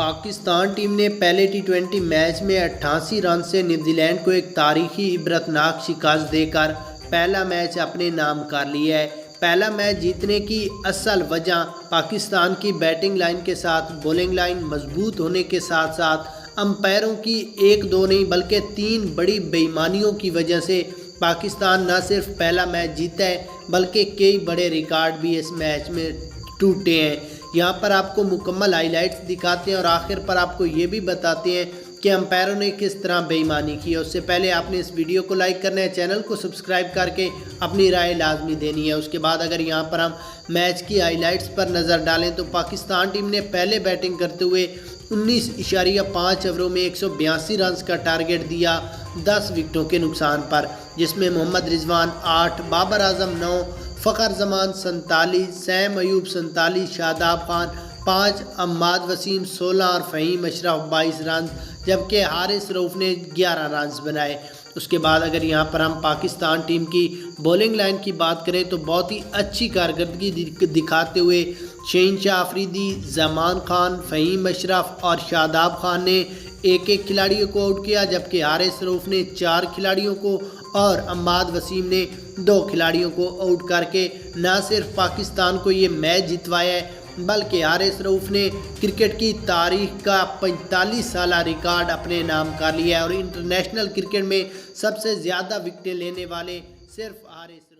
Pakistan team نے پہلے ٹی20 match میں 88 رن سے نیوزی لینڈ کو ایک تاریخی عبرتناک شکست دے کر پہلا میچ اپنے نام کر لیا ہے۔ پہلا میچ جیتنے کی اصل وجہ پاکستان کی بیٹنگ لائن کے ساتھ بولنگ لائن مضبوط ہونے کے ساتھ ساتھ امپائروں کی ایک دو نہیں بلکہ 3 بڑی بے ایمانیوں کی وجہ سے پاکستان نہ صرف پہلا میچ جیتا ہے بلکہ کئی بڑے ریکارڈ بھی اس میچ میں ٹوٹے ہیں۔ یہاں پر آپ کو مکمل ہائی لائٹس دکھاتے ہیں اور آخر پر آپ کو یہ بھی بتاتے ہیں کہ امپائروں نے کس طرح بے ایمانی کی ہے۔ اس سے پہلے آپ نے اس ویڈیو کو لائک کرنا ہے، چینل کو سبسکرائب کر کے اپنی رائے لازمی دینی ہے۔ اس کے بعد اگر یہاں پر ہم میچ کی ہائی لائٹس پر نظر ڈالیں تو پاکستان ٹیم نے پہلے بیٹنگ کرتے ہوئے 19.5 اووروں میں 182 رنز کا ٹارگٹ دیا 10 وکٹوں کے نقصان پر، جس میں محمد رضوان 8، بابر اعظم 9، فخر زمان 47، سیم ایوب 47، شاداب خان 5، عماد وسیم 16 اور فہیم اشرف 22 رنز، جبکہ حارث رؤف نے 11 رنز بنائے۔ اس کے بعد اگر یہاں پر ہم پاکستان ٹیم کی بولنگ لائن کی بات کریں تو بہت ہی اچھی کارکردگی دکھاتے ہوئے شہنشاہ آفریدی، زمان خان، فہیم اشرف اور شاداب خان نے ایک کھلاڑیوں کو آؤٹ کیا، جبکہ حارث رؤف نے 4 کھلاڑیوں کو اور عماد وسیم نے 2 کھلاڑیوں کو آؤٹ کر کے نہ صرف پاکستان کو یہ میچ جتوایا ہے بلکہ حارث رؤف نے کرکٹ کی تاریخ کا 45 سالہ ریکارڈ اپنے نام کر لیا ہے اور انٹرنیشنل کرکٹ میں سب سے زیادہ وکٹیں لینے والے صرف حارث